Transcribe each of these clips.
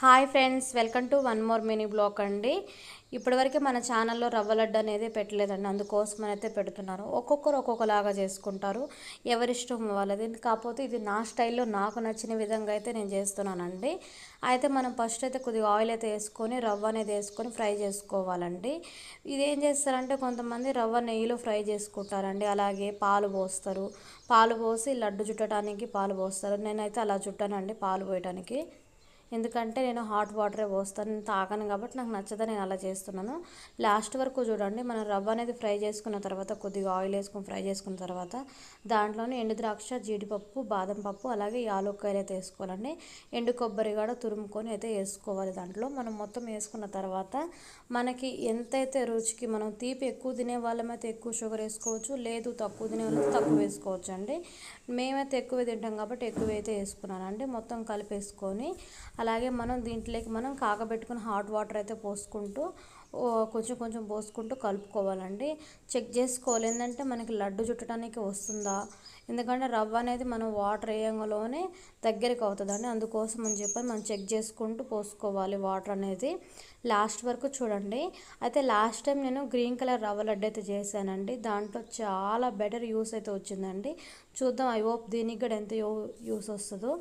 Hi friends, welcome to one more mini blog అండి. ఇప్పటివరకు మన ఛానల్లో రవ్వ లడ్డు అనేది పెట్టలేదండి, అందుకోసం అయితే పెడుతున్నాను. ఒక్కొక్కరు ఒక్కొక్కలాగా చేసుకుంటారు, ఎవరిష్టం వాళ్ళది. కాకపోతే ఇది నా స్టైల్లో నాకు నచ్చిన విధంగా అయితే నేను చేస్తున్నానండి. అయితే మనం ఫస్ట్ అయితే కొద్దిగా ఆయిల్ అయితే వేసుకొని రవ్వ అనేది వేసుకొని ఫ్రై చేసుకోవాలండి. ఇదేం చేస్తారంటే కొంతమంది రవ్వ నెయ్యిలో ఫ్రై చేసుకుంటారండి, అలాగే పాలు పోస్తారు. పాలు పోసి లడ్డు చుట్టడానికి పాలు పోస్తారు. నేనైతే అలా చుట్టానండి పాలు పోయడానికి, ఎందుకంటే నేను హాట్ వాటరే పోస్తాను. నేను తాగను కాబట్టి నాకు నచ్చదని నేను అలా చేస్తున్నాను. లాస్ట్ వరకు చూడండి. మనం రవ్వ అనేది ఫ్రై చేసుకున్న తర్వాత కొద్దిగా ఆయిల్ వేసుకొని ఫ్రై చేసుకున్న తర్వాత దాంట్లోనే ఎండు ద్రాక్ష, జీడిపప్పు, బాదం పప్పు, అలాగే యాలక్కాయలు అయితే వేసుకోవాలండి. ఎండు కొబ్బరి కూడా తురుముకొని అయితే వేసుకోవాలి. దాంట్లో మనం మొత్తం వేసుకున్న తర్వాత మనకి ఎంతైతే రుచికి, మనం తీపి ఎక్కువ తినే వాళ్ళమైతే ఎక్కువ షుగర్ వేసుకోవచ్చు, లేదు తక్కువ తినే వాళ్ళైతే తక్కువ వేసుకోవచ్చు అండి. మేమైతే ఎక్కువ తింటాం కాబట్టి ఎక్కువ అయితే వేసుకున్నానండి. మొత్తం కలిపేసుకొని అలాగే మనం దీంట్లోకి మనం కాగబెట్టుకుని హాట్ వాటర్ అయితే పోసుకుంటూ కొంచెం కొంచెం పోసుకుంటూ కలుపుకోవాలండి. చెక్ చేసుకోవాలి ఏంటంటే మనకి లడ్డు చుట్టడానికి వస్తుందా, ఎందుకంటే రవ్వ అనేది మనం వాటర్ వేయంగానే దగ్గరికి అవుతుందండి. అందుకోసం అని చెప్పి మనం చెక్ చేసుకుంటూ పోసుకోవాలి వాటర్ అనేది లాస్ట్ వరకు చూడండి. అయితే లాస్ట్ టైం నేను గ్రీన్ కలర్ రవ్వ లడ్డు అయితే చేశానండి, దాంట్లో చాలా బెటర్ యూస్ అయితే వచ్చిందండి. చూద్దాం, ఐ హోప్ దీనికి కూడా ఎంత యూస్ వస్తుందో.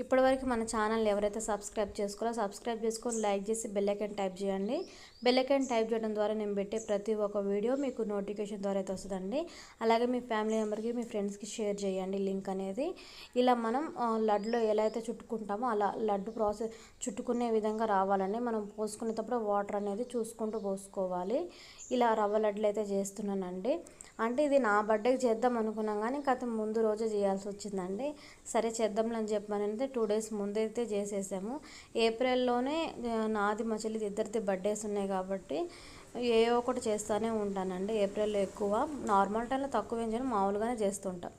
ఇప్పటివరకు మన ఛానల్ ఎవరైతే సబ్స్క్రైబ్ చేసుకోవాలో సబ్స్క్రైబ్ చేసుకొని లైక్ చేసి బెల్ ఐకాన్ టైప్ చేయండి. బెల్ ఐకాన్ టైప్ చేయడం ద్వారా నేను పెట్టే ప్రతి ఒక్క వీడియో మీకు నోటిఫికేషన్ ద్వారా అయితే వస్తుందండి. అలాగే మీ ఫ్యామిలీ మెంబర్కి, మీ ఫ్రెండ్స్కి షేర్ చేయండి లింక్ అనేది. ఇలా మనం లడ్డులో ఎలా అయితే చుట్టుకుంటామో అలా లడ్డు ప్రాసెస్ చుట్టుకునే విధంగా రావాలండి. మనం పోసుకునేటప్పుడు వాటర్ అనేది చూసుకుంటూ పోసుకోవాలి. ఇలా రవ్వ లడ్డులు అయితే చేస్తున్నానండి. అంటే ఇది నా బర్త్డేకి చేద్దాం అనుకున్నాం, కానీ కథ ముందు రోజే చేయాల్సి వచ్చిందండి. సరే చేద్దాంలే అని చెప్పానంటే 2 days ముందైతే చేసేసాము. ఏప్రిల్లోనే నాది మా చెల్లిది ఇద్దరిది బర్త్డేస్ ఉన్నాయి కాబట్టి ఏ ఒకటి చేస్తూనే ఉంటానండి. ఏప్రిల్లో ఎక్కువ, నార్మల్ టైంలో తక్కువ ఏం చేయను, మామూలుగానే చేస్తుంటా.